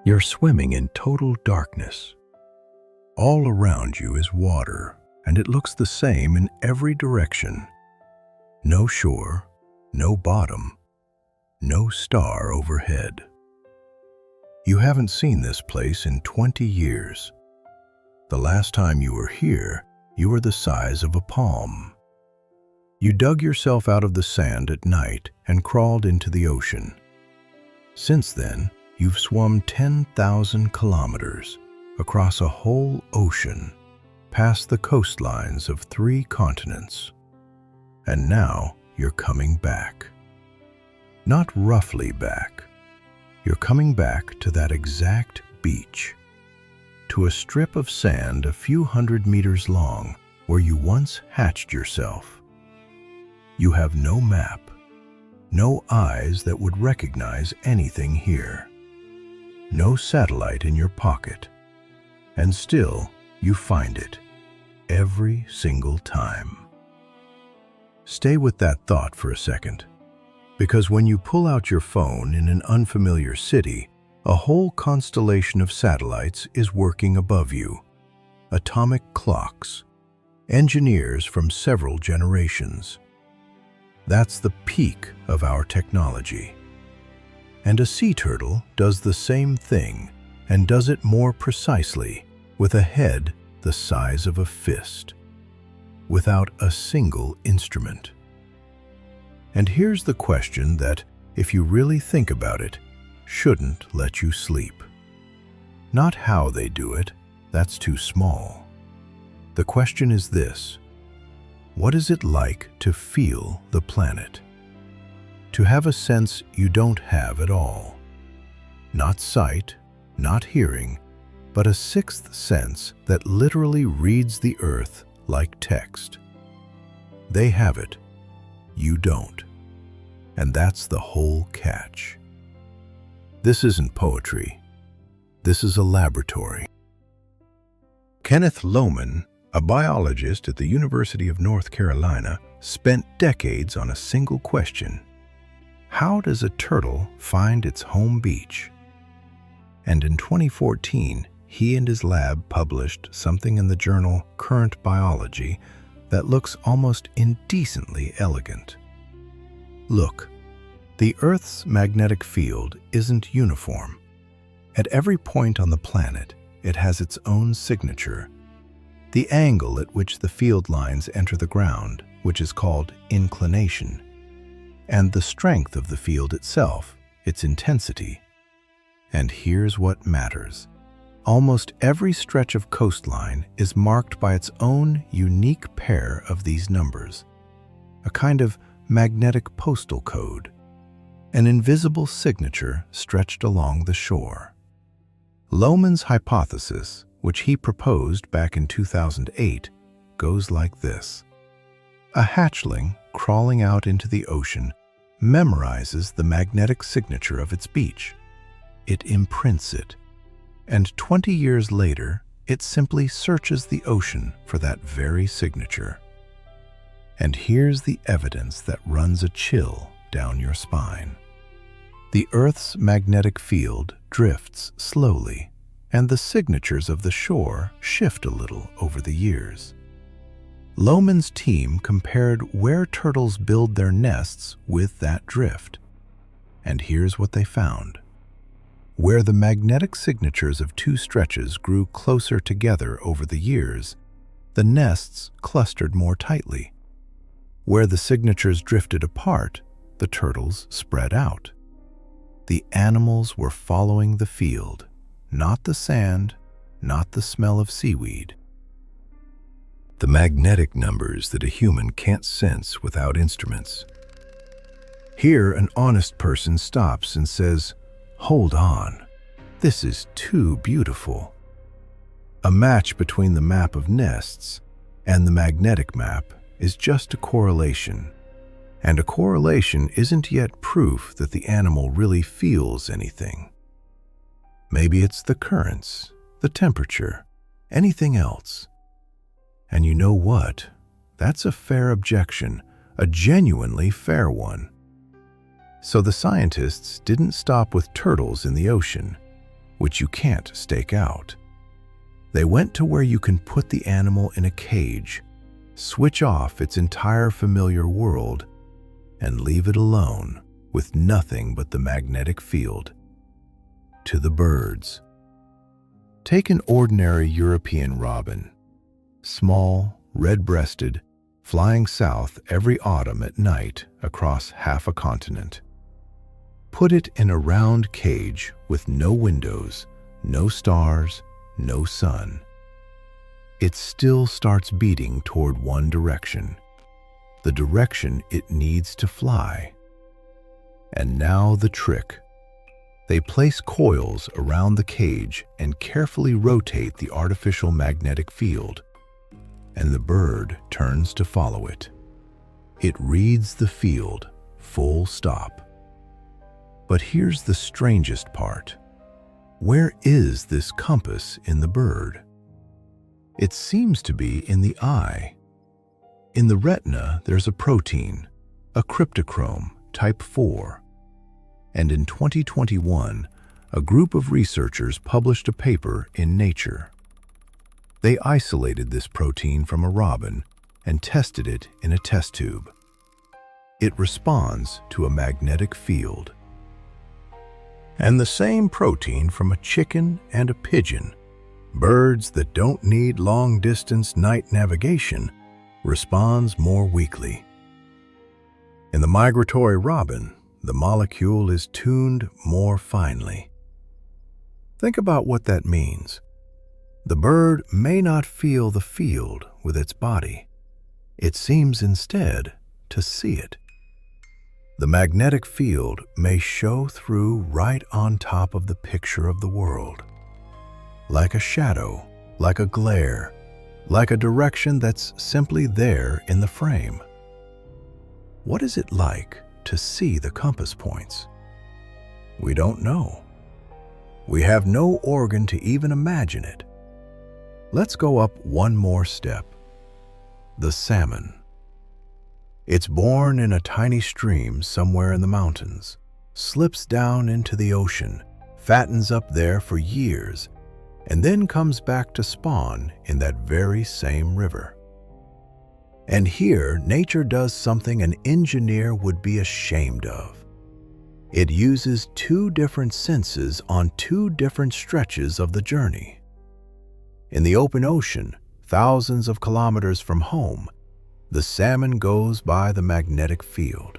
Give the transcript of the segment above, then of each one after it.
You're swimming in total darkness. All around you is water, and it looks the same in every direction. No shore, no bottom, no star overhead. You haven't seen this place in 20 years. The last time you were here, you were the size of a palm. You dug yourself out of the sand at night and crawled into the ocean. Since then, you've swum 10,000 kilometers across a whole ocean, past the coastlines of 3 continents. And now you're coming back. Not roughly back. You're coming back to that exact beach, to a strip of sand a few hundred meters long where you once hatched yourself. You have no map, no eyes that would recognize anything here, no satellite in your pocket, and still you find it every single time. Stay with that thought for a second, because when you pull out your phone in an unfamiliar city, a whole constellation of satellites is working above you. Atomic clocks, engineers from several generations. That's the peak of our technology. And a sea turtle does the same thing, and does it more precisely, with a head the size of a fist, without a single instrument. And here's the question that, if you really think about it, shouldn't let you sleep. Not how they do it, that's too small. The question is this: what is it like to feel the planet? To have a sense you don't have at all. Not sight, not hearing, but a sixth sense that literally reads the earth like text. They have it, you don't. And that's the whole catch. This isn't poetry. This is a laboratory. Kenneth Lohmann, a biologist at the University of North Carolina, spent decades on a single question: how does a turtle find its home beach? And in 2014, he and his lab published something in the journal Current Biology that looks almost indecently elegant. Look, the Earth's magnetic field isn't uniform. At every point on the planet, it has its own signature. The angle at which the field lines enter the ground, which is called inclination, and the strength of the field itself, its intensity. And here's what matters. Almost every stretch of coastline is marked by its own unique pair of these numbers, a kind of magnetic postal code, an invisible signature stretched along the shore. Lohmann's hypothesis, which he proposed back in 2008, goes like this. A hatchling crawling out into the ocean memorizes the magnetic signature of its beach. It imprints it, and 20 years later, it simply searches the ocean for that very signature. And here's the evidence that runs a chill down your spine. The Earth's magnetic field drifts slowly, and the signatures of the shore shift a little over the years. Lohmann's team compared where turtles build their nests with that drift. And here's what they found. Where the magnetic signatures of 2 stretches grew closer together over the years, the nests clustered more tightly. Where the signatures drifted apart, the turtles spread out. The animals were following the field, not the sand, not the smell of seaweed. The magnetic numbers that a human can't sense without instruments. Here, an honest person stops and says, "Hold on, this is too beautiful." A match between the map of nests and the magnetic map is just a correlation. And a correlation isn't yet proof that the animal really feels anything. Maybe it's the currents, the temperature, anything else. And you know what? That's a fair objection, a genuinely fair one. So the scientists didn't stop with turtles in the ocean. which you can't stake out. They went to where you can put the animal in a cage, switch off its entire familiar world, and leave it alone with nothing but the magnetic field. To the birds. Take an ordinary European robin, small, red-breasted, flying south every autumn at night across half a continent. Put it in a round cage with no windows, no stars, no sun. It still starts beating toward one direction, the direction it needs to fly. And now the trick. They place coils around the cage and carefully rotate the artificial magnetic field, and the bird turns to follow it. It reads the field, full stop. But here's the strangest part. Where is this compass in the bird? It seems to be in the eye. In the retina, there's a protein, a cryptochrome, type 4. And in 2021, a group of researchers published a paper in Nature. They isolated this protein from a robin and tested it in a test tube. It responds to a magnetic field. And the same protein from a chicken and a pigeon, birds that don't need long-distance night navigation, responds more weakly. In the migratory robin, the molecule is tuned more finely. Think about what that means. The bird may not feel the field with its body. It seems instead to see it. The magnetic field may show through right on top of the picture of the world. Like a shadow, like a glare, like a direction that's simply there in the frame. What is it like to see the compass points? We don't know. We have no organ to even imagine it. Let's go up one more step. The salmon. It's born in a tiny stream somewhere in the mountains, slips down into the ocean, fattens up there for years, and then comes back to spawn in that very same river. And here, nature does something an engineer would be ashamed of. It uses two different senses on two different stretches of the journey. In the open ocean, thousands of kilometers from home, the salmon goes by the magnetic field,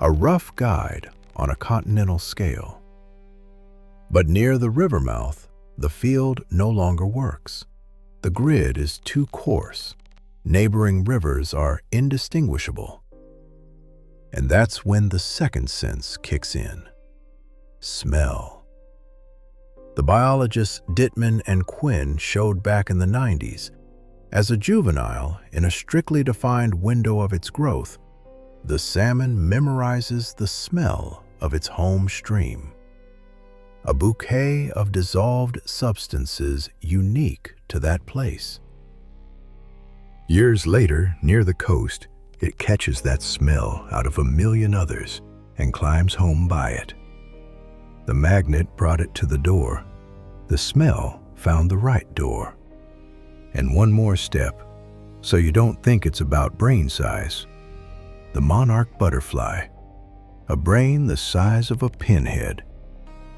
a rough guide on a continental scale. But near the river mouth, the field no longer works. The grid is too coarse. Neighboring rivers are indistinguishable. And that's when the second sense kicks in. Smell. The biologists Dittman and Quinn showed back in the 90s, as a juvenile in a strictly defined window of its growth, the salmon memorizes the smell of its home stream. A bouquet of dissolved substances unique to that place. Years later, near the coast, it catches that smell out of a million others and climbs home by it. The magnet brought it to the door. The smell found the right door. And one more step, so you don't think it's about brain size. The monarch butterfly, a brain the size of a pinhead.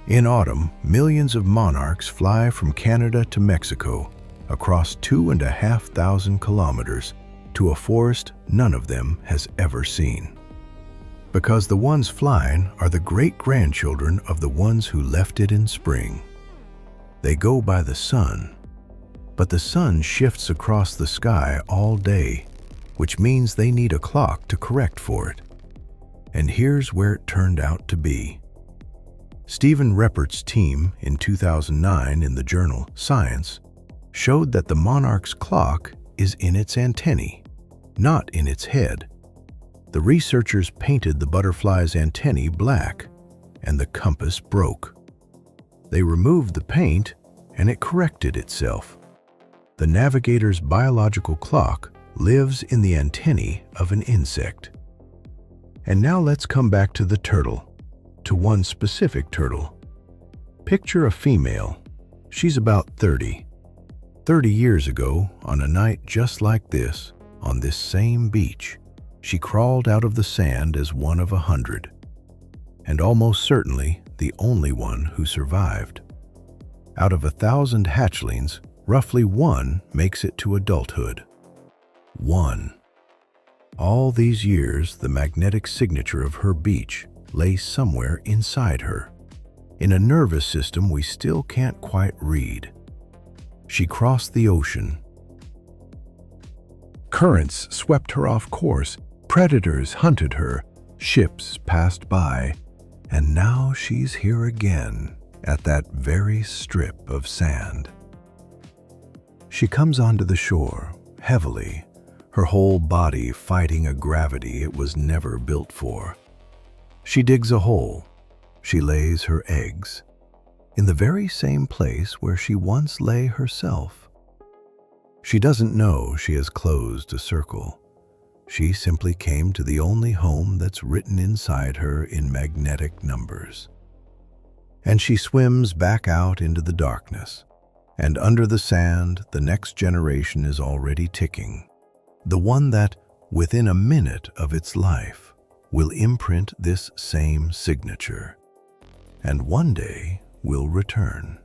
In autumn, millions of monarchs fly from Canada to Mexico, across 2,500 kilometers, to a forest none of them has ever seen. Because the ones flying are the great-grandchildren of the ones who left it in spring. They go by the sun, but the sun shifts across the sky all day, which means they need a clock to correct for it. And here's where it turned out to be. Stephen Reppert's team in 2009 in the journal Science showed that the monarch's clock is in its antennae, not in its head. The researchers painted the butterfly's antennae black, and the compass broke. They removed the paint, and it corrected itself. The navigator's biological clock lives in the antennae of an insect. And now let's come back to the turtle, to one specific turtle. Picture a female. She's about 30. 30 years ago, on a night just like this, on this same beach, she crawled out of the sand as one of 100, and almost certainly the only one who survived. Out of 1,000 hatchlings, roughly one makes it to adulthood. One. All these years, the magnetic signature of her beach lay somewhere inside her, in a nervous system we still can't quite read. She crossed the ocean. Currents swept her off course, predators hunted her, ships passed by, and now she's here again at that very strip of sand. She comes onto the shore, heavily, her whole body fighting a gravity it was never built for. She digs a hole. She lays her eggs in the very same place where she once lay herself. She doesn't know she has closed a circle. She simply came to the only home that's written inside her in magnetic numbers. And she swims back out into the darkness. And under the sand, the next generation is already ticking. The one that, within a minute of its life, will imprint this same signature. And one day will return.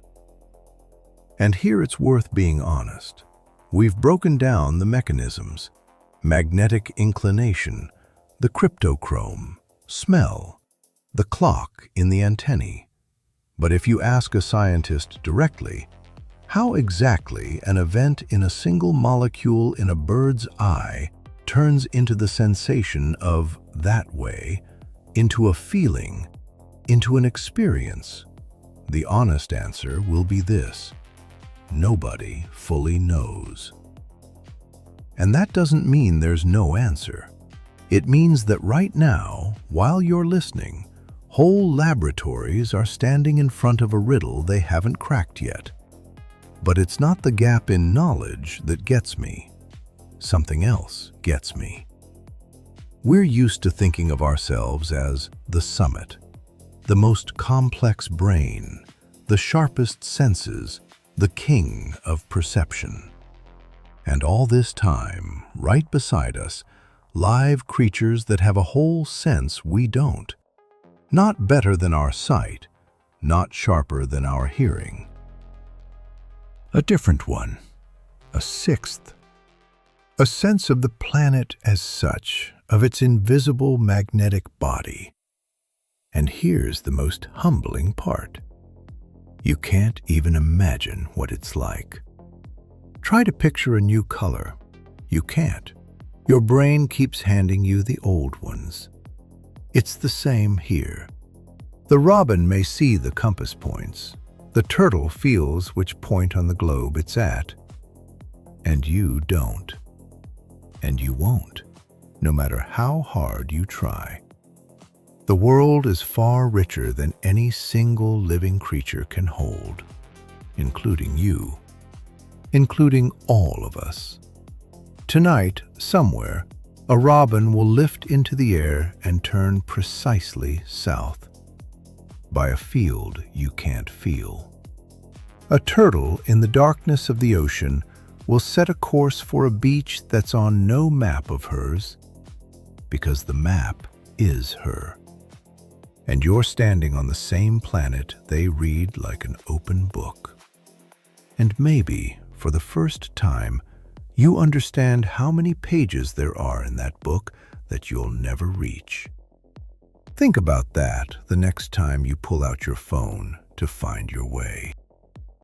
And here it's worth being honest. We've broken down the mechanisms: magnetic inclination, the cryptochrome, smell, the clock in the antennae. But if you ask a scientist directly, how exactly an event in a single molecule in a bird's eye turns into the sensation of that way, into a feeling, into an experience, the honest answer will be this: nobody fully knows. And that doesn't mean there's no answer. It means that right now, while you're listening, whole laboratories are standing in front of a riddle they haven't cracked yet. But it's not the gap in knowledge that gets me. Something else gets me. We're used to thinking of ourselves as the summit, the most complex brain, the sharpest senses, the king of perception. And all this time, right beside us, live creatures that have a whole sense we don't. Not better than our sight, not sharper than our hearing. A different one, a sixth. A sense of the planet as such, of its invisible magnetic body. And here's the most humbling part. You can't even imagine what it's like. Try to picture a new color. You can't. Your brain keeps handing you the old ones. It's the same here. The robin may see the compass points. The turtle feels which point on the globe it's at. And you don't. And you won't, no matter how hard you try. The world is far richer than any single living creature can hold, including you, including all of us. Tonight, somewhere, a robin will lift into the air and turn precisely south, by a field you can't feel. A turtle in the darkness of the ocean will set a course for a beach that's on no map of hers, because the map is her. And you're standing on the same planet they read like an open book. And maybe, for the first time, you understand how many pages there are in that book that you'll never reach. Think about that the next time you pull out your phone to find your way.